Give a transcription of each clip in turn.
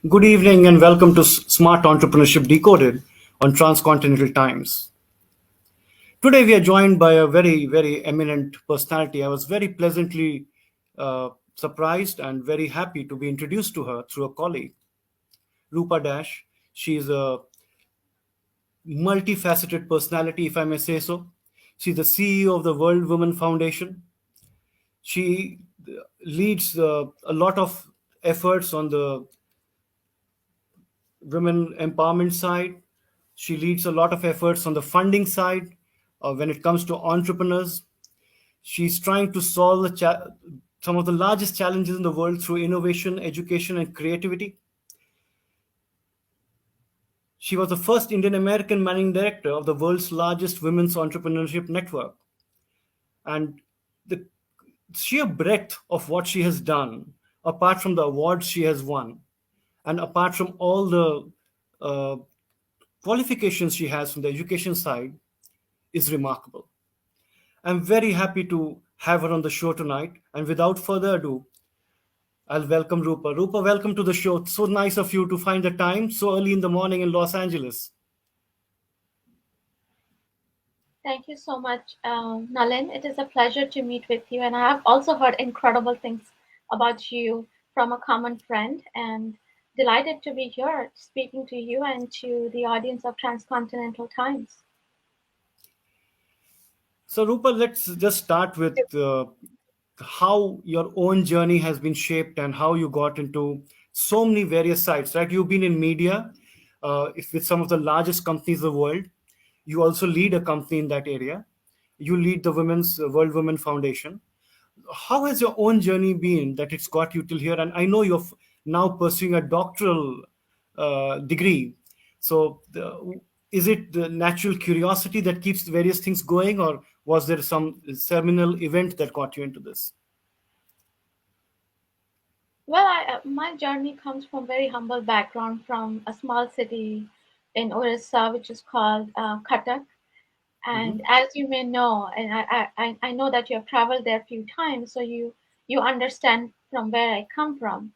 Good evening and welcome to Smart Entrepreneurship Decoded on Transcontinental Times. Today we are joined by a very, very eminent personality. I was very pleasantly surprised and very happy to be introduced to her through a colleague, Rupa Dash. She is a multifaceted personality, if I may say so. She's the CEO of the World Women Foundation. She leads a lot of efforts on the women empowerment side. She leads a lot of efforts on the funding side when it comes to entrepreneurs. She's trying to solve some of the largest challenges in the world through innovation, education, and creativity. She was the first Indian American managing director of the world's largest women's entrepreneurship network. And the sheer breadth of what she has done, apart from the awards she has won, and apart from all the uh, qualifications she has from the education side, is remarkable. I'm very happy to have her on the show tonight. And without further ado, I'll welcome Rupa. Rupa, welcome to the show. So nice of you to find the time so early in the morning in Los Angeles. Thank you so much, Nalin. It is a pleasure to meet with you. And I have also heard incredible things about you from a common friend, and delighted to be here speaking to you and to the audience of Transcontinental Times. So, Rupa, let's just start with how your own journey has been shaped and how you got into so many various sites, right? You've been in media with some of the largest companies in the world. You also lead a company in that area. You lead the Women's World Women Foundation. How has your own journey been that it's got you till here? And I know now pursuing a doctoral degree. So, is it the natural curiosity that keeps various things going, or was there some seminal event that got you into this? Well, my journey comes from very humble background from a small city in Orissa, which is called Cuttack. And Hmm. as you may know, and I know that you have traveled there a few times, so you understand from where I come from.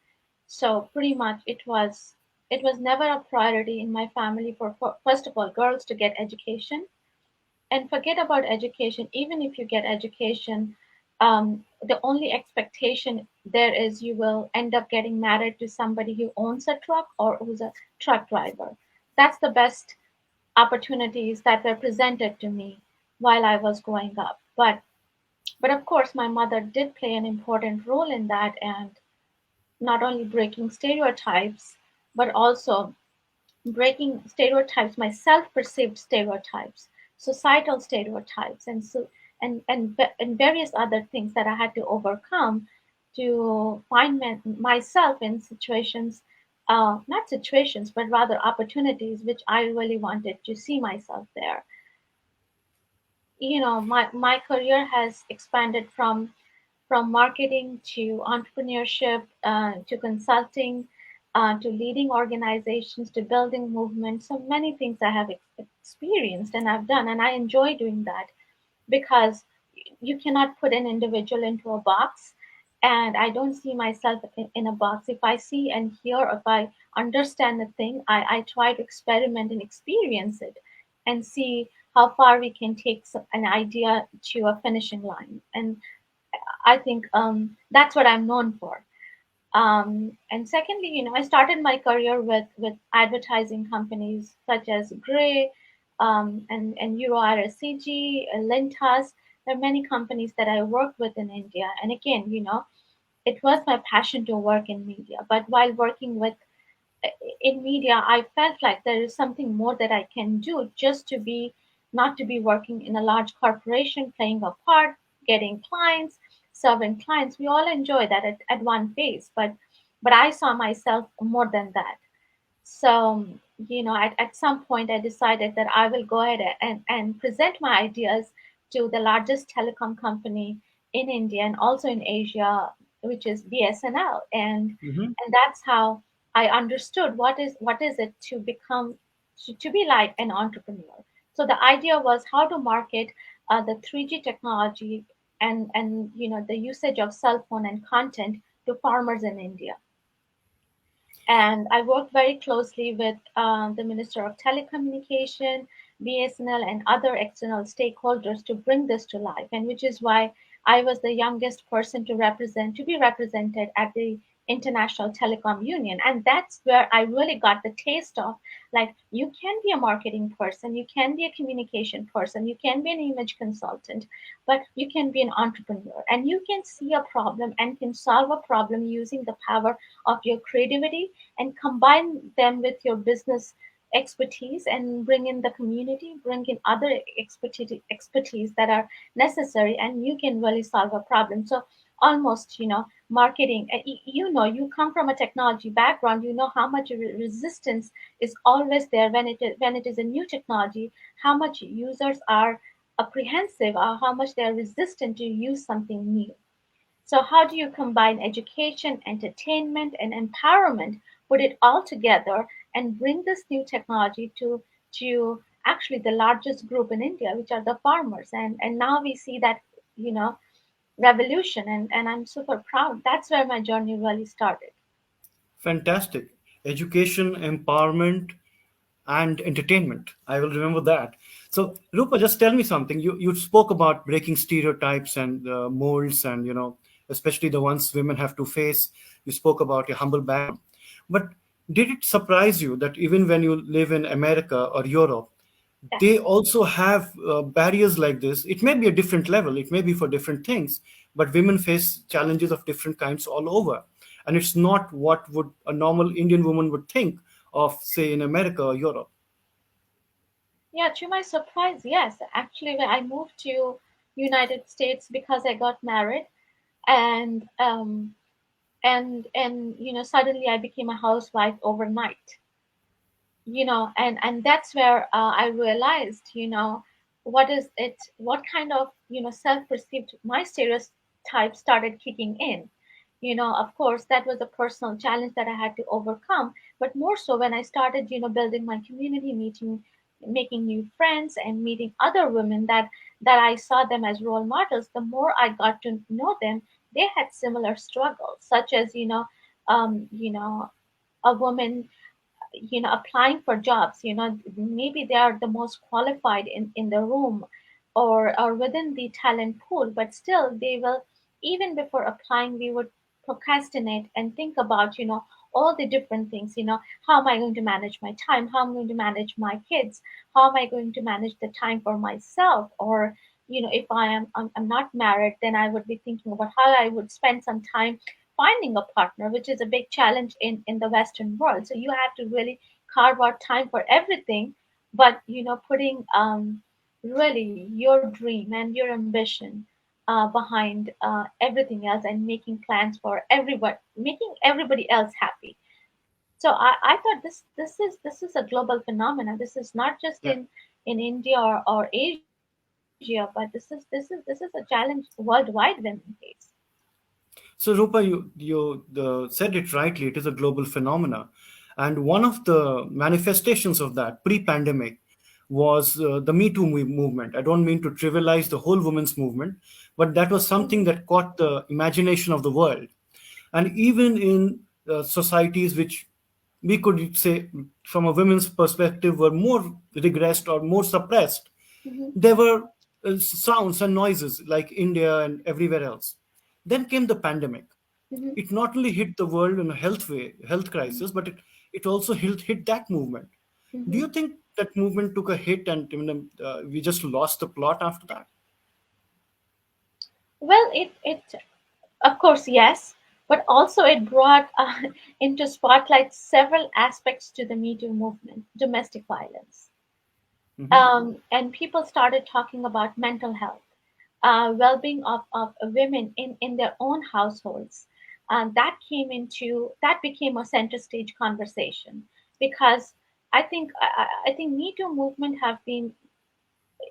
So pretty much it was never a priority in my family for first of all girls to get education, and forget about education. Even if you get education, the only expectation there is you will end up getting married to somebody who owns a truck or who's a truck driver. That's the best opportunities that were presented to me while I was growing up. But of course, my mother did play an important role in that, and not only breaking stereotypes, but also breaking stereotypes, my self-perceived stereotypes, societal stereotypes, and various other things that I had to overcome to find myself in situations, not situations, but rather opportunities which I really wanted to see myself there. My career has expanded from marketing to entrepreneurship, to consulting, to leading organizations, to building movements. So many things I have experienced and I've done, and I enjoy doing that because you cannot put an individual into a box. And I don't see myself in a box. If I see and hear, or if I understand a thing, I try to experiment and experience it and see how far we can take an idea to a finishing line. And I think that's what I'm known for. And secondly, I started my career with advertising companies such as Gray, and Euro RSCG, Lintas. There are many companies that I worked with in India. And again, it was my passion to work in media. But while working in media, I felt like there is something more that I can do, just to be not to be working in a large corporation, playing a part, getting clients, serving clients. We all enjoy that at one phase, but I saw myself more than that. So, at some point, I decided that I will go ahead and present my ideas to the largest telecom company in India and also in Asia, which is BSNL. Hmm. And that's how I understood what is it to become, to be like an entrepreneur. So the idea was how to market the 3G technology and the usage of cell phone and content to farmers in India. and I worked very closely with the Minister of Telecommunication, BSNL, and other external stakeholders to bring this to life. And which is why I was the youngest person to be represented at the International Telecom Union. And that's where I really got the taste of, like, you can be a marketing person, you can be a communication person, you can be an image consultant, but you can be an entrepreneur, and you can see a problem and can solve a problem using the power of your creativity and combine them with your business expertise and bring in the community, bring in other expertise that are necessary, and you can really solve a problem. So almost, marketing, you come from a technology background, you know how much resistance is always there when it is a new technology, how much users are apprehensive, or how much they are resistant to use something new. So, how do you combine education, entertainment, and empowerment, put it all together, and bring this new technology to actually the largest group in India, which are the farmers? And now we see that, you know revolution, and I'm super proud. That's where my journey really started. Fantastic. Education, empowerment, and entertainment. I will remember that. So, Rupa, just tell me something. You spoke about breaking stereotypes and molds, and especially the ones women have to face. You spoke about your humble background, but did it surprise you that even when you live in America or Europe, they Yes. also have barriers like this? It may be a different level, it may be for different things, but women face challenges of different kinds all over, and it's not what would a normal Indian woman would think of, say, in America or Europe. Yeah, to my surprise, yes. Actually, when I moved to United States because I got married, and suddenly I became a housewife overnight. And that's where I realized, what kind of, self-perceived, my stereotype started kicking in. Of course, that was a personal challenge that I had to overcome, but more so when I started, building my community, making new friends, and meeting other women that I saw them as role models. The more I got to know them, they had similar struggles, such as, a woman, applying for jobs. Maybe they are the most qualified in the room, or within the talent pool, but still they will, even before applying, we would procrastinate and think about, all the different things. How am I going to manage my time, how am I going to manage my kids, how am I going to manage the time for myself? Or, if I'm not married, then I would be thinking about how I would spend some time finding a partner, which is a big challenge in the Western world. So you have to really carve out time for everything, but, putting really your dream and your ambition behind everything else, and making plans for everyone, making everybody else happy. So I thought this is a global phenomenon. This is not just Yeah. in India or Asia, but this is a challenge worldwide women face. So, Rupa, you said it rightly. It is a global phenomena, and one of the manifestations of that pre-pandemic was the Me Too movement. I don't mean to trivialize the whole women's movement, but that was something Hmm. that caught the imagination of the world. And even in societies which we could say, from a women's perspective, were more regressed or more suppressed, Hmm. there were sounds and noises like India and everywhere else. Then came the pandemic. Hmm. It not only hit the world in a health crisis, but it also hit that movement. Do Hmm. you think that movement took a hit, and we just lost the plot after that? Well, it of course, yes, but also it brought into spotlight several aspects to the Me Too movement: domestic violence, Hmm. and people started talking about mental health, well-being of women in their own households. That became a center stage conversation, because I think Me Too movement have been,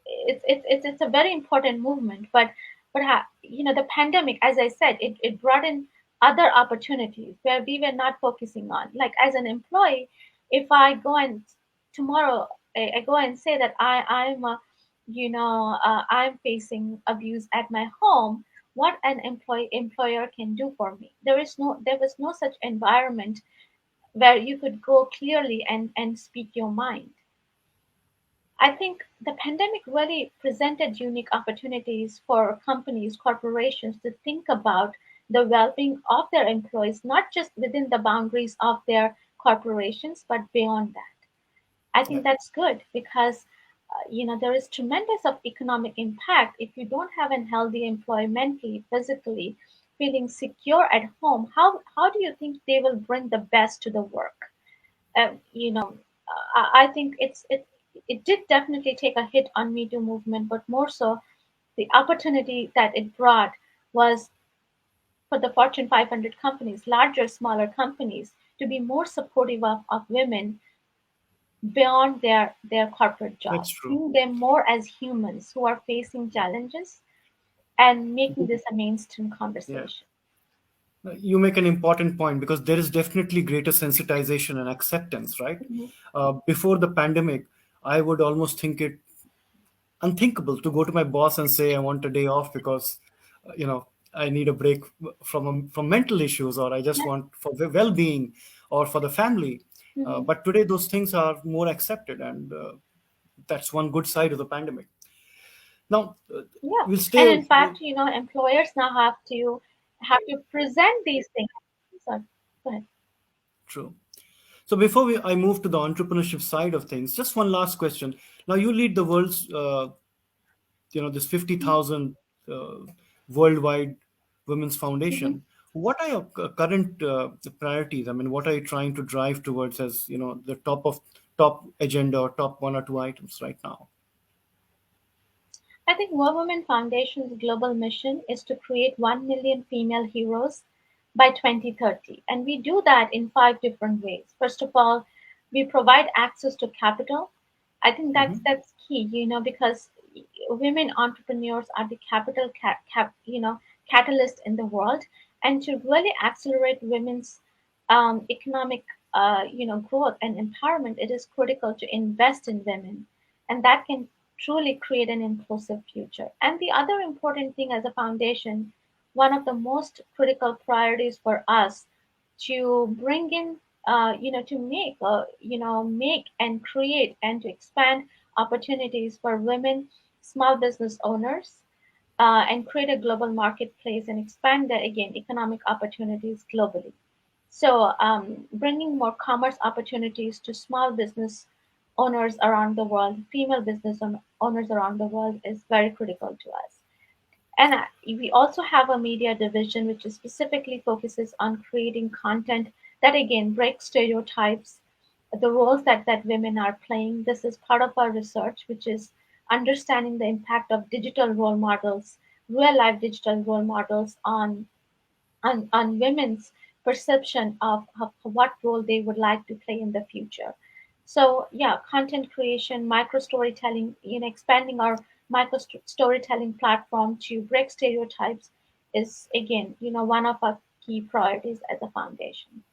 it's a very important movement, but the pandemic, as I said, it brought in other opportunities where we were not focusing on. Like, as an employee, if I go and tomorrow I go and say that I'm facing abuse at my home, what an employer can do for me? There was no such environment where you could go clearly and speak your mind. I think the pandemic really presented unique opportunities for companies, corporations to think about the well being of their employees, not just within the boundaries of their corporations, but beyond that. I Yeah, think that's good because there is tremendous of economic impact if you don't have a healthy employee mentally, physically, feeling secure at home. How do you think they will bring the best to the work? I think it did definitely take a hit on Me Too movement, but more so the opportunity that it brought was for the Fortune 500 companies, larger, smaller companies, to be more supportive of women beyond their corporate that's jobs, true. seeing them more as humans who are facing challenges and making this a mainstream Yeah. conversation. You make an important point because there is definitely greater sensitization and acceptance, right? Mhm, Before the pandemic, I would almost think it unthinkable to go to my boss and say I want a day off because I need a break from mental issues, or I just yeah, want for the well-being or for the family. mhm, But today those things are more accepted, and that's one good side of the pandemic. Now yeah. we'll And stay. in fact, employers now have to present these things. Sorry, go ahead. True. So before I move to the entrepreneurship side of things, just one last question. Now you lead the world's this Mhm. 50,000 worldwide women's Mhm. foundation. What are your current priorities? I mean, what are you trying to drive towards as the top agenda or top one or two items right now? I think War Women Foundation's global mission is to create 1 million female heroes by 2030. And we do that in five different ways. First of all, we provide access to capital. I think that's Hmm. that's key, because women entrepreneurs are the capital catalyst in the world, and to really accelerate women's economic growth and empowerment, it is critical to invest in women, and that can truly create an inclusive future. And the other important thing as a foundation, one of the most critical priorities for us to bring in, make and create and to expand opportunities for women, small business owners, and create a global marketplace and expand the again economic opportunities globally. So, bringing more commerce opportunities to small business owners around the world, female business owners around the world is very critical to us. And we also have a media division which is specifically focuses on creating content that again breaks stereotypes, the roles that women are playing. This is part of our research, which is understanding the impact of digital role models, real life digital role models on women's perception of what role they would like to play in the future. So yeah, content creation, micro storytelling, expanding our micro storytelling platform to break stereotypes is again, one of our key priorities as a foundation.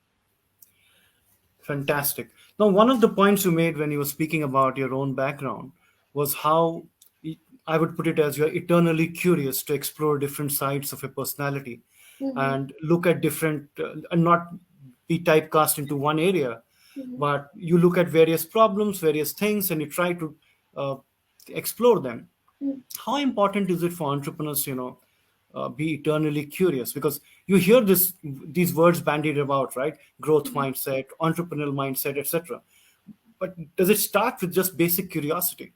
Fantastic. Now, one of the points you made when you were speaking about your own background was how I would put it as you're eternally curious to explore different sides of your personality Mm-hmm, and look at different, and not be typecast into one area, mm-hmm, but you look at various problems, various things, and you try to uh, explore them. mm-hmm, How important is it for entrepreneurs, be eternally curious? Because you hear these words bandied about, right? Growth mm-hmm. mindset, entrepreneurial mindset, etc. But does it start with just basic curiosity?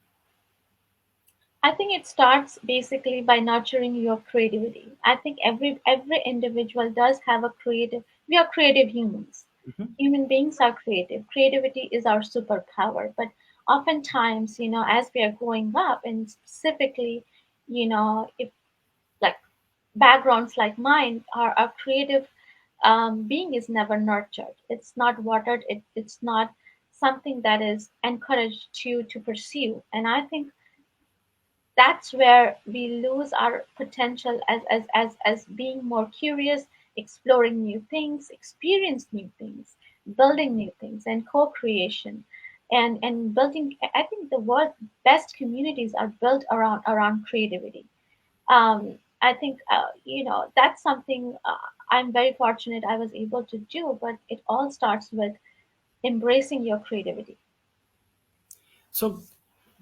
I think it starts basically by nurturing your creativity. I think every individual does have a creative. We are creative humans. Mhm. Human beings are creative. Creativity is our superpower. But oftentimes, as we are growing up, and specifically, if like backgrounds like mine, our creative being is never nurtured. It's not watered. It's not something that is encouraged to pursue. And I think that's where we lose our potential as being more curious, exploring new things, experience new things, building new things, and co-creation, and building. I think the world's best communities are built around creativity. I think that's something I'm very fortunate I was able to do, but it all starts with embracing your creativity. So,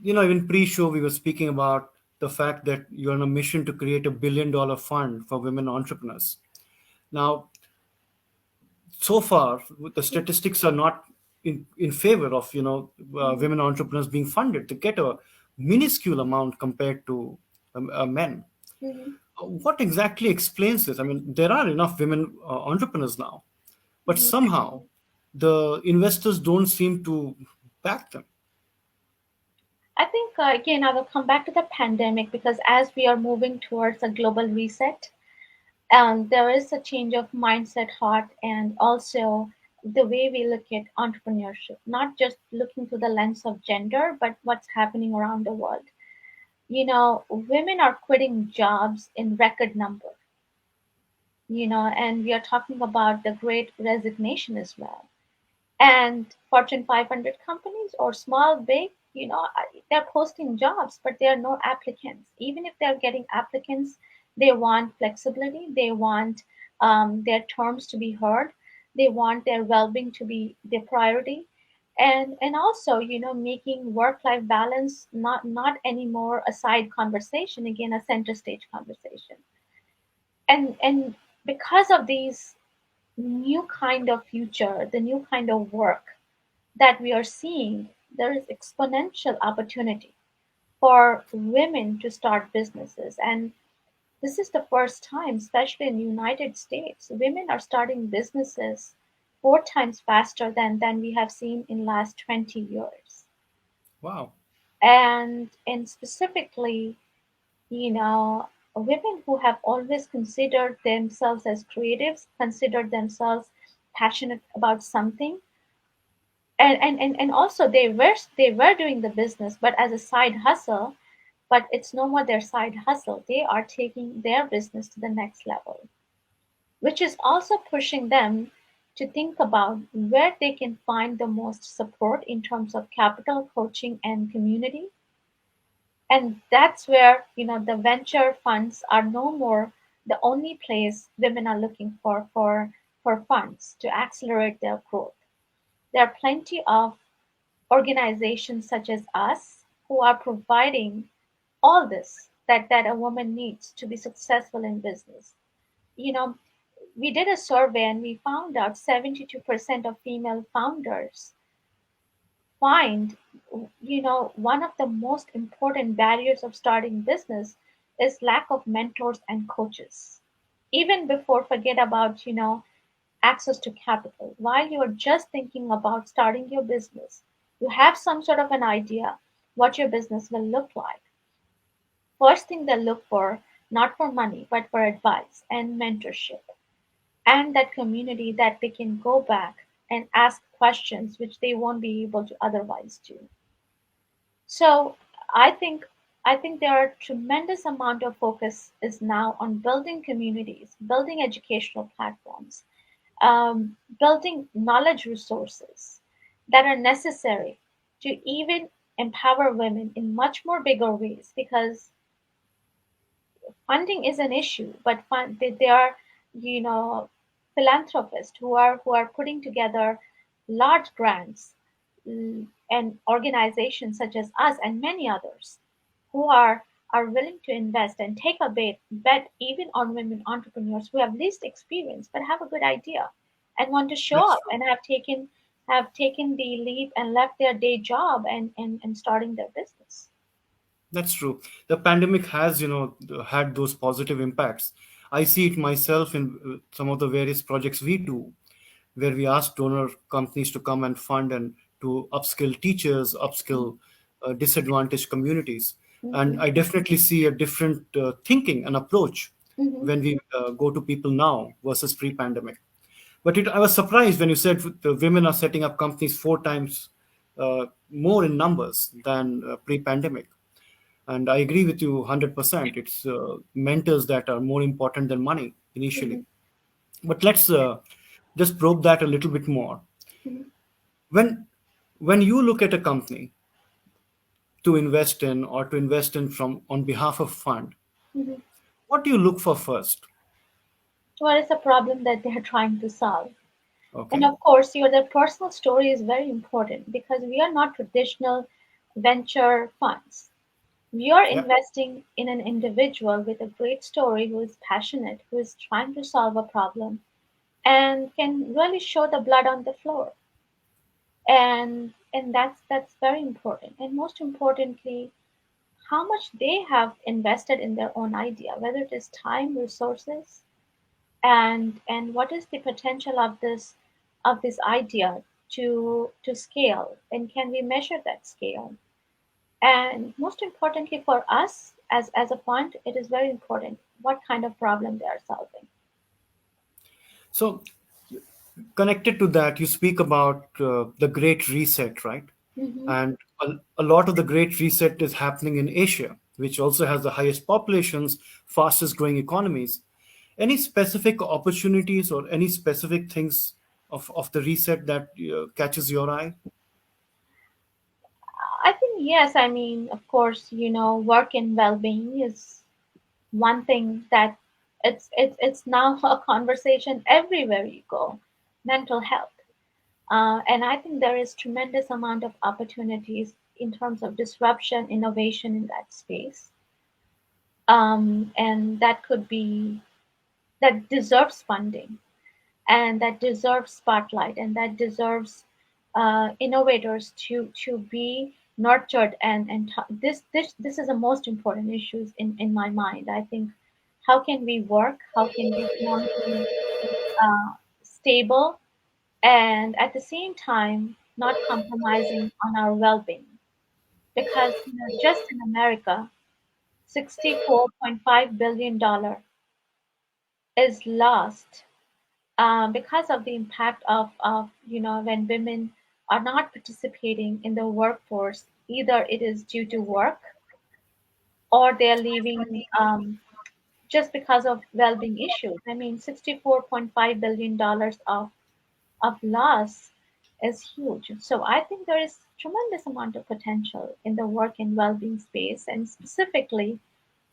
even pre-show, we were speaking about the fact that you're on a mission to create $1 billion fund for women entrepreneurs. Now, so far, the statistics are not in favor of Mhm, women entrepreneurs being funded. They get a minuscule amount compared to men. mhm, What exactly explains this? I mean, there are enough women entrepreneurs now, but mhm. somehow the investors don't seem to back them. I think, again, I will come back to the pandemic because as we are moving towards a global reset, there is a change of mindset, heart, and also the way we look at entrepreneurship, not just looking through the lens of gender, but what's happening around the world. Women are quitting jobs in record number, and we are talking about the great resignation as well. And Fortune 500 companies or small, big, they're posting jobs, but there are no applicants. Even if they're getting applicants, they want flexibility. They want their terms to be heard. They want their well-being to be their priority. And also, making work-life balance not anymore a side conversation, again, a center stage conversation. And because of these new kind of future, the new kind of work that we are seeing, there is exponential opportunity for women to start businesses. And this is the first time, especially in the United States, women are starting businesses 4 times faster than we have seen in last 20 years. Wow. And specifically, women who have always considered themselves as creatives, considered themselves passionate about something, and also they were doing the business but as a side hustle, but it's no more their side hustle. They are taking their business to the next level, which is also pushing them to think about where they can find the most support in terms of capital, coaching, and community. And that's where the venture funds are no more the only place women are looking for funds to accelerate their growth. There are plenty of organizations such as us who are providing all this that a woman needs to be successful in business. You know, we did a survey and we found out 72% of female founders find, one of the most important barriers of starting business is lack of mentors and coaches. Even before, forget about, access to capital. While you're just thinking about starting your business, you have some sort of an idea what your business will look like. First thing they look for, not for money, but for advice and mentorship and that community that they can go back and ask questions which they won't be able to otherwise do. So I think I think there are tremendous amount of focus is now on building communities, building educational platforms, building knowledge resources that are necessary to even empower women in much more bigger ways because funding is an issue, but they are, you know, philanthropists who are putting together large grants, and organizations such as us and many others who are willing to invest and take a bet even on women entrepreneurs who have least experience but have a good idea and want to show That's up true. and have taken the leap and left their day job and starting their business. That's true. The pandemic has, had those positive impacts. I see it myself in some of the various projects we do, where we ask donor companies to come and fund and to upskill teachers, upskill disadvantaged communities. And Mm-hmm. I definitely see a different thinking and approach Mm-hmm. when we go to people now versus pre-pandemic. But I was surprised when you said the women are setting up companies 4 times more in numbers than pre-pandemic. And I agree with you 100%. It's mentors that are more important than money Mm-hmm. initially. But let's just probe that a little bit more. Mm-hmm. When when you look at a company to invest in or to invest in from on behalf of fund, Mm-hmm. what do you look for first? What is the problem that they are trying to solve? And Okay. of course, your the personal story is very important because we are not traditional venture funds. We are Yeah. investing in an individual with a great story who is passionate, who is trying to solve a problem, and can really show the blood on the floor. And that's very important. And most importantly, how much they have invested in their own idea, whether it is time, resources, and what is the potential of this idea to scale, and can we measure that scale? And most importantly for us as a fund, it is very important what kind of problem they are solving. So, connected to that, you speak about the Great Reset, right? Hmm. And a lot of the Great Reset is happening in Asia, which also has the highest populations, fastest growing economies. Any specific opportunities or any specific things of the reset that catches your eye? I think yes. I mean, of course, work and well-being is one thing that it's now a conversation everywhere you go. Mental health. And I think there is tremendous amount of opportunities in terms of disruption, innovation in that space. And that could be that deserves funding, and that deserves spotlight, and that deserves innovators to be nurtured. This is the most important issues in my mind. I think how can we work? How can we economically stable, and at the same time not compromising on our well-being? Because just in America, $64.5 billion is lost because of the impact of when women are not participating in the workforce. Either it is due to work, or they're leaving just because of well-being issues. I mean, $64.5 billion of loss is huge. So I think there is tremendous amount of potential in the work and well-being space, and specifically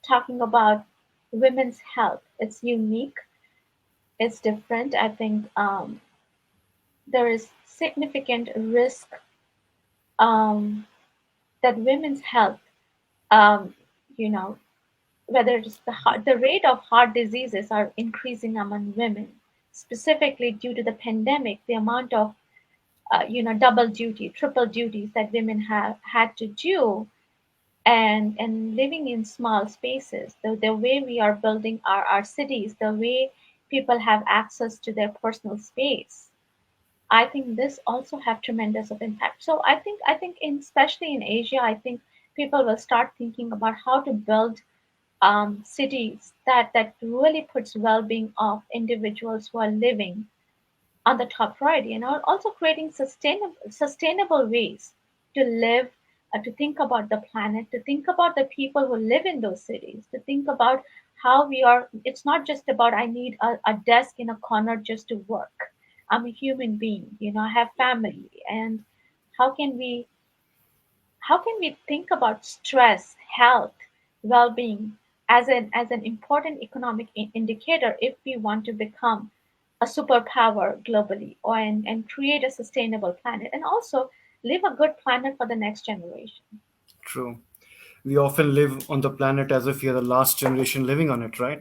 talking about women's health. It's unique, it's different. I think there is significant risk um, that women's health, um, you know, whether it's the rate of heart diseases are increasing among women, specifically due to the pandemic. The amount of double duty, triple duties that women have had to do, and living in small spaces, the way we are building our cities, the way people have access to their personal space, I think this also have tremendous of impact. So I think especially in Asia, I think people will start thinking about how to build cities that really puts well-being of individuals who are living on the top priority, and also creating sustainable ways to live, to think about the planet, to think about the people who live in those cities, to think about how we are. It's not just about I need a desk in a corner just to work. I'm a human being, I have family. And how can we how can we think about stress, health, well-being as an important economic indicator if we want to become a superpower globally, and create a sustainable planet, and also leave a good planet for the next generation? True. We often live on the planet as if we are the last generation living on it, right?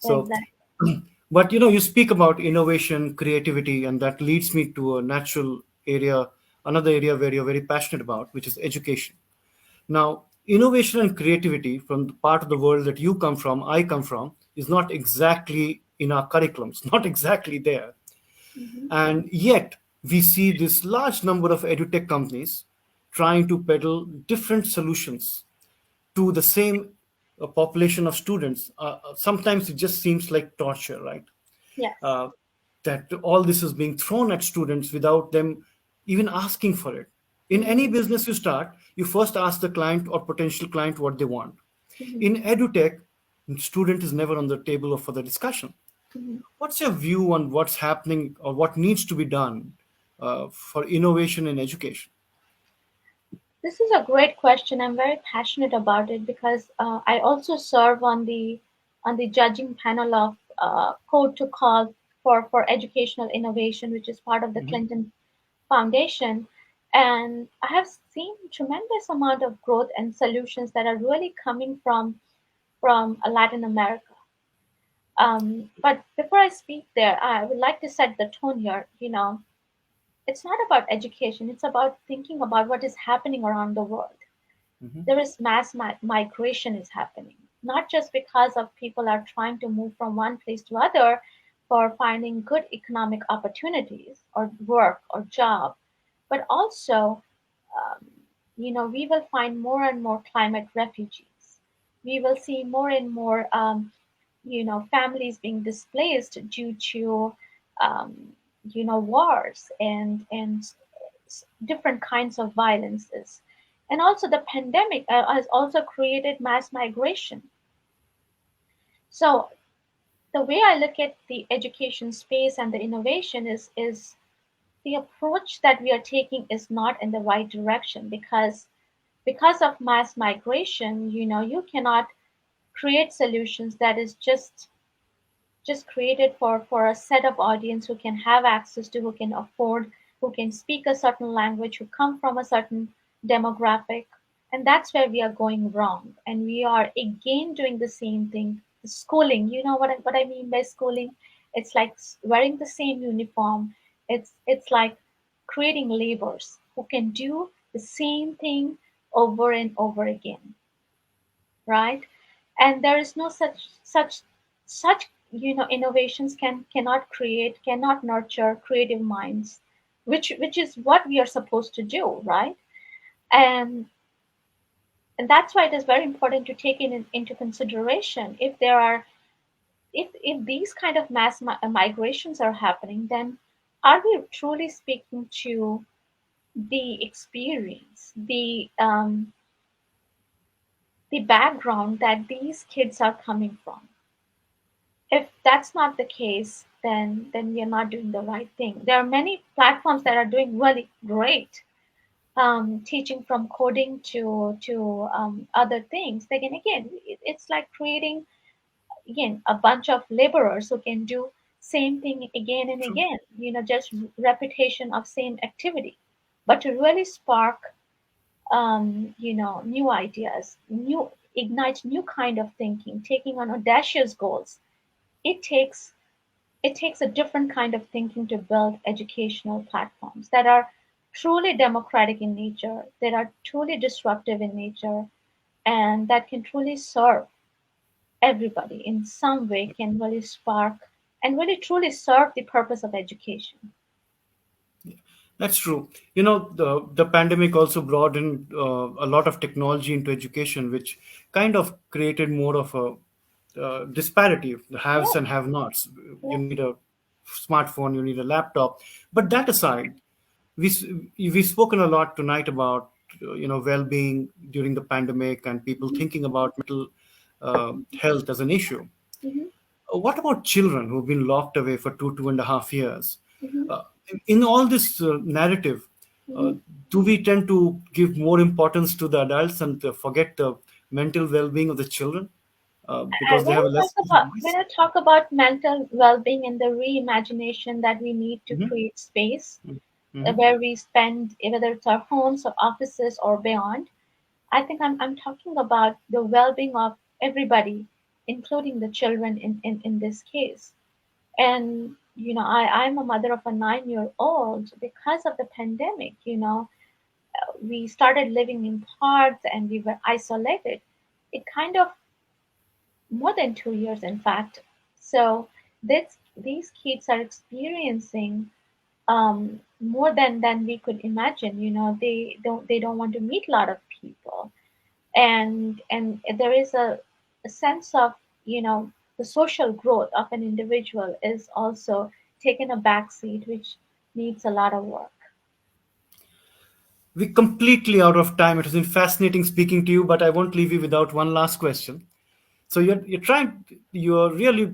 So, Exactly. but you speak about innovation, creativity, and that leads me to a natural area, another area where you're very passionate about, which is education. Now, innovation and creativity from the part of the world that you come from, I come from, is not exactly in our curriculums, not exactly there. Hmm. And yet, we see this large number of edutech companies trying to peddle different solutions to the same population of students. Sometimes it just seems like torture, right? Yes. uh, that all this is being thrown at students without them even asking for it. In any Hmm. business you start, you first ask the client or potential client what they want. Hmm. In edutech, student is never on the table for the discussion. Hmm. What's your view on what's happening or what needs to be done for innovation in education? This is a great question. I'm very passionate about it because I also serve on the judging panel of Code to Call for educational innovation, which is part of the Mhm. Clinton Foundation. And I have seen tremendous amount of growth and solutions that are really coming from Latin America. But before I speak there, I would like to set the tone here. It's not about education, it's about thinking about what is happening around the world. Mhm. There is mass migration is happening, not just because of people are trying to move from one place to other for finding good economic opportunities or work or job, but also um, we will find more and more climate refugees. We will see more and more families being displaced due to wars and different kinds of violences. And also the pandemic has also created mass migration. So the way I look at the education space and the innovation is the approach that we are taking is not in the right direction, because of mass migration, you cannot create solutions that is just created for a set of audience who can have access to, who can afford, who can speak a certain language, who come from a certain demographic. And that's where we are going wrong. And we are again doing the same thing. Schooling, you know what I mean by schooling? It's like wearing the same uniform. It's like creating laborers who can do the same thing over and over again, right? And there is no such innovations cannot nurture creative minds, which is what we are supposed to do, right? And and that's why it is very important to take into consideration, if there are if these kind of mass migrations are happening, then are we truly speaking to the experience, the background that these kids are coming from? If that's not the case, then we are not doing the right thing. There are many platforms that are doing really great, teaching from coding to other things. Again, it's like creating again a bunch of laborers who can do same thing again and True. again. Just repetition of same activity, but to really spark new ideas, new ignite new kind of thinking, taking on audacious goals. It takes it takes a different kind of thinking to build educational platforms that are truly democratic in nature, that are truly disruptive in nature, and that can truly serve everybody in some way, can really spark and really truly serve the purpose of education. That's true. The pandemic also brought in a lot of technology into education, which kind of created more of a disparity, the haves Yeah, and have-nots. yeah. You need a smartphone, you need a laptop. But that aside, we've spoken a lot tonight about well-being during the pandemic and people Hmm. thinking about mental health as an issue. Hmm. What about children who've been locked away for 2.5 years? Hmm. Uh, in all this narrative, uh, Hmm. do we tend to give more importance to the adults and forget the mental well-being of the children because they have a less When voice? I talk about mental well-being and the reimagination that we need to Hmm. create space Hmm. where we spend, whether it's our homes or offices or beyond, I think I'm talking about the well-being of everybody, including the children in this case. And I'm a mother of a 9-year old. Because of the pandemic, we started living in parks and we were isolated. It kind of more than 2 years, in fact. So these kids are experiencing more than we could imagine. They don't want to meet a lot of people, and there is a sense of the social growth of an individual is also taken a back seat, which needs a lot of work. We're completely out of time. It has been fascinating speaking to you, but I won't leave you without one last question. So you're really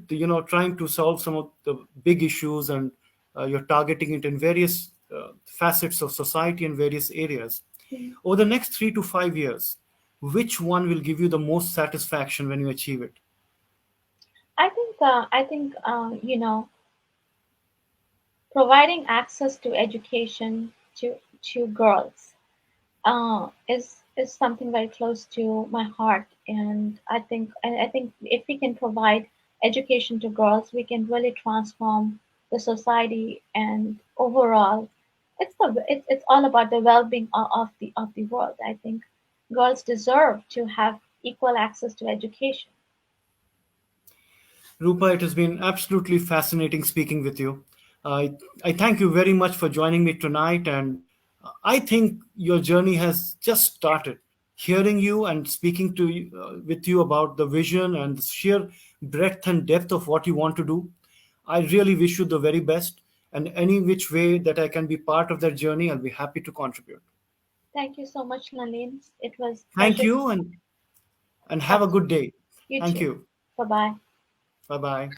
trying to solve some of the big issues, and you're targeting it in various facets of society and various areas. Mm. Over the next 3 to 5 years, which one will give you the most satisfaction when you achieve it? I think providing access to education to girls is something very close to my heart, and I think if we can provide education to girls, we can really transform the society, and overall, it's all about the well-being of the world. I think girls deserve to have equal access to education. Rupa, it has been absolutely fascinating speaking with you. I, I thank you very much for joining me tonight, and I think your journey has just started. Hearing you and speaking to you, with you about the vision and the sheer breadth and depth of what you want to do, I really wish you the very best. And any which way that I can be part of that journey, I'll be happy to contribute. Thank you so much, Nalin. It was a Thank pleasure you, and have a talking. good day. You Thank too. you. Bye bye. Bye bye.